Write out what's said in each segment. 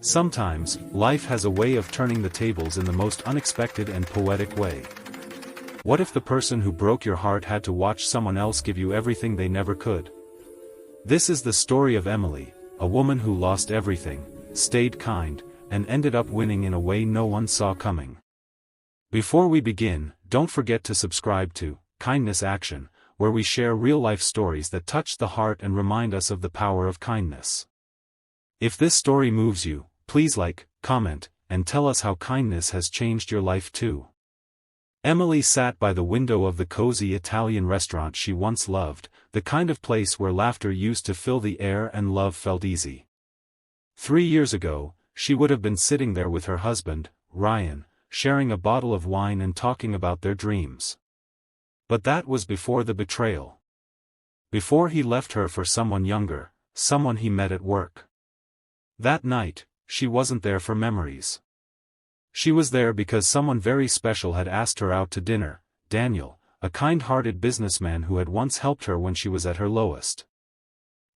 Sometimes, life has a way of turning the tables in the most unexpected and poetic way. What if the person who broke your heart had to watch someone else give you everything they never could? This is the story of Emily, a woman who lost everything, stayed kind, and ended up winning in a way no one saw coming. Before we begin, don't forget to subscribe to Kindness Action, where we share real-life stories that touch the heart and remind us of the power of kindness. If this story moves you, please like, comment, and tell us how kindness has changed your life too. Emily sat by the window of the cozy Italian restaurant she once loved, the kind of place where laughter used to fill the air and love felt easy. 3 years ago, she would have been sitting there with her husband, Ryan, sharing a bottle of wine and talking about their dreams. But that was before the betrayal. Before he left her for someone younger, someone he met at work. That night, she wasn't there for memories. She was there because someone very special had asked her out to dinner, Daniel, a kind-hearted businessman who had once helped her when she was at her lowest.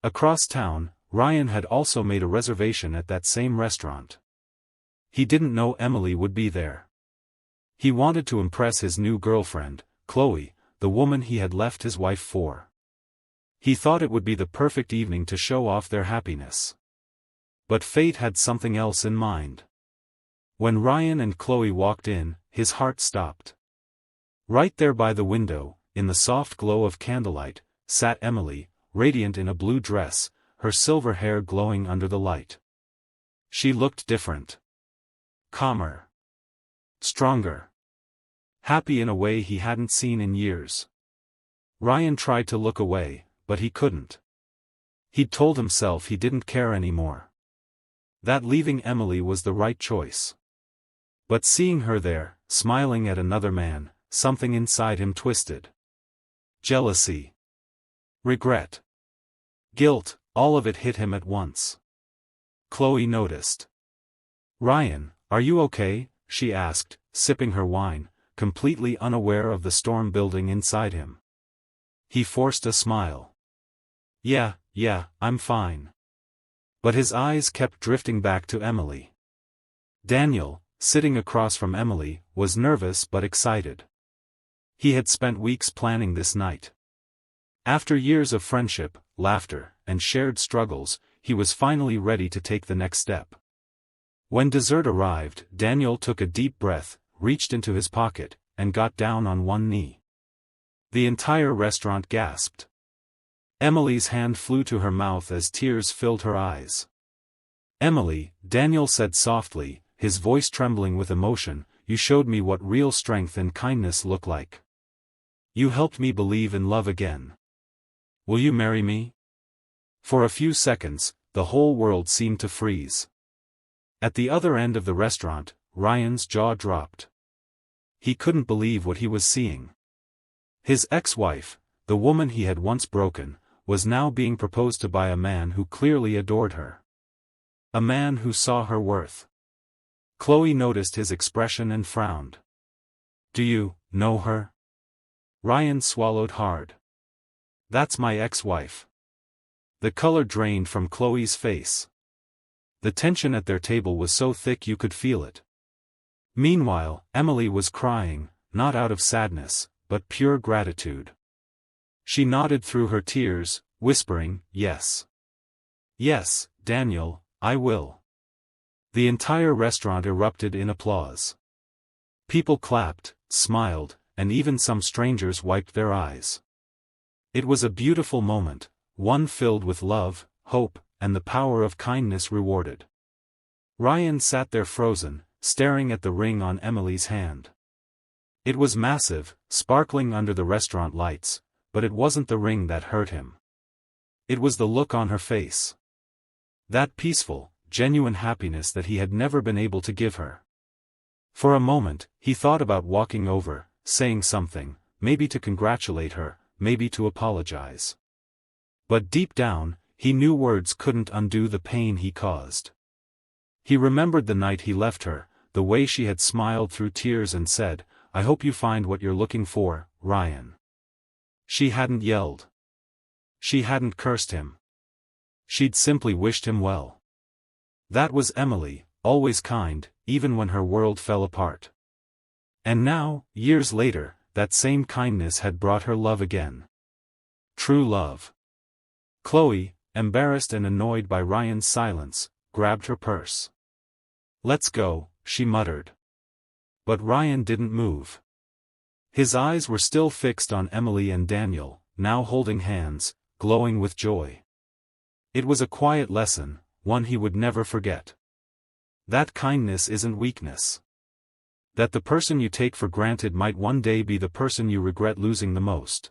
Across town, Ryan had also made a reservation at that same restaurant. He didn't know Emily would be there. He wanted to impress his new girlfriend, Chloe, the woman he had left his wife for. He thought it would be the perfect evening to show off their happiness. But fate had something else in mind. When Ryan and Chloe walked in, his heart stopped. Right there by the window, in the soft glow of candlelight, sat Emily, radiant in a blue dress, her silver hair glowing under the light. She looked different. Calmer. Stronger. Happy in a way he hadn't seen in years. Ryan tried to look away, but he couldn't. He'd told himself he didn't care anymore. That leaving Emily was the right choice. But seeing her there, smiling at another man, something inside him twisted. Jealousy. Regret. Guilt, all of it hit him at once. Chloe noticed. "Ryan, are you okay?" she asked, sipping her wine, completely unaware of the storm building inside him. He forced a smile. Yeah, I'm fine." But his eyes kept drifting back to Emily. Daniel, sitting across from Emily, was nervous but excited. He had spent weeks planning this night. After years of friendship, laughter, and shared struggles, he was finally ready to take the next step. When dessert arrived, Daniel took a deep breath, reached into his pocket, and got down on one knee. The entire restaurant gasped. Emily's hand flew to her mouth as tears filled her eyes. "Emily," Daniel said softly, his voice trembling with emotion, "you showed me what real strength and kindness look like. You helped me believe in love again. Will you marry me?" For a few seconds, the whole world seemed to freeze. At the other end of the restaurant, Ryan's jaw dropped. He couldn't believe what he was seeing. His ex-wife, the woman he had once broken, was now being proposed to by a man who clearly adored her. A man who saw her worth. Chloe noticed his expression and frowned. "Do you know her?" Ryan swallowed hard. "That's my ex-wife." The color drained from Chloe's face. The tension at their table was so thick you could feel it. Meanwhile, Emily was crying, not out of sadness, but pure gratitude. She nodded through her tears, whispering, "Yes. Yes, Daniel, I will." The entire restaurant erupted in applause. People clapped, smiled, and even some strangers wiped their eyes. It was a beautiful moment, one filled with love, hope, and the power of kindness rewarded. Ryan sat there frozen, staring at the ring on Emily's hand. It was massive, sparkling under the restaurant lights, but it wasn't the ring that hurt him. It was the look on her face. That peaceful, genuine happiness that he had never been able to give her. For a moment, he thought about walking over, saying something, maybe to congratulate her, maybe to apologize. But deep down, he knew words couldn't undo the pain he caused. He remembered the night he left her, the way she had smiled through tears and said, "I hope you find what you're looking for, Ryan." She hadn't yelled. She hadn't cursed him. She'd simply wished him well. That was Emily, always kind, even when her world fell apart. And now, years later, that same kindness had brought her love again. True love. Chloe, embarrassed and annoyed by Ryan's silence, grabbed her purse. "Let's go," she muttered. But Ryan didn't move. His eyes were still fixed on Emily and Daniel, now holding hands, glowing with joy. It was a quiet lesson, one he would never forget. That kindness isn't weakness. That the person you take for granted might one day be the person you regret losing the most.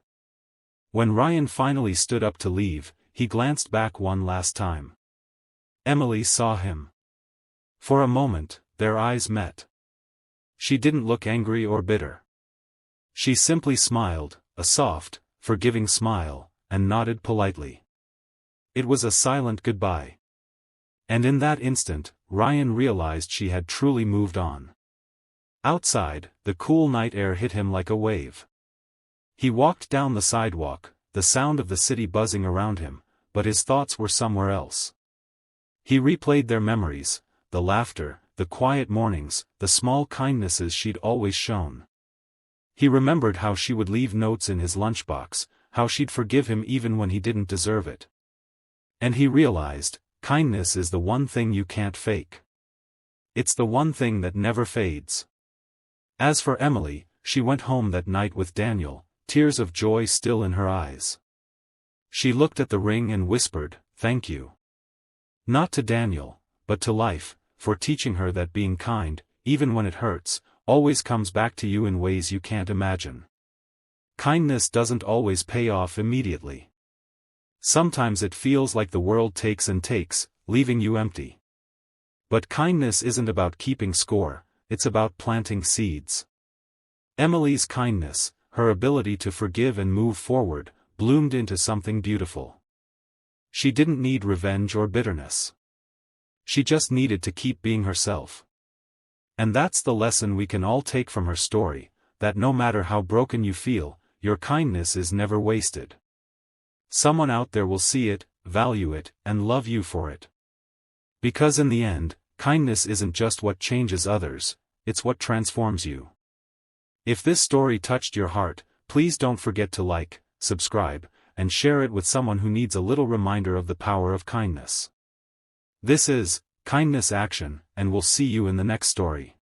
When Ryan finally stood up to leave, he glanced back one last time. Emily saw him. For a moment, their eyes met. She didn't look angry or bitter. She simply smiled, a soft, forgiving smile, and nodded politely. It was a silent goodbye. And in that instant, Ryan realized she had truly moved on. Outside, the cool night air hit him like a wave. He walked down the sidewalk, the sound of the city buzzing around him, but his thoughts were somewhere else. He replayed their memories, the laughter, the quiet mornings, the small kindnesses she'd always shown. He remembered how she would leave notes in his lunchbox, how she'd forgive him even when he didn't deserve it. And he realized, kindness is the one thing you can't fake. It's the one thing that never fades. As for Emily, she went home that night with Daniel, tears of joy still in her eyes. She looked at the ring and whispered, "Thank you." Not to Daniel, but to life, for teaching her that being kind, even when it hurts, always comes back to you in ways you can't imagine. Kindness doesn't always pay off immediately. Sometimes it feels like the world takes and takes, leaving you empty. But kindness isn't about keeping score, it's about planting seeds. Emily's kindness, her ability to forgive and move forward, bloomed into something beautiful. She didn't need revenge or bitterness. She just needed to keep being herself. And that's the lesson we can all take from her story, that no matter how broken you feel, your kindness is never wasted. Someone out there will see it, value it, and love you for it. Because in the end, kindness isn't just what changes others, it's what transforms you. If this story touched your heart, please don't forget to like, subscribe, and share it with someone who needs a little reminder of the power of kindness. This is Kindness Action, and we'll see you in the next story.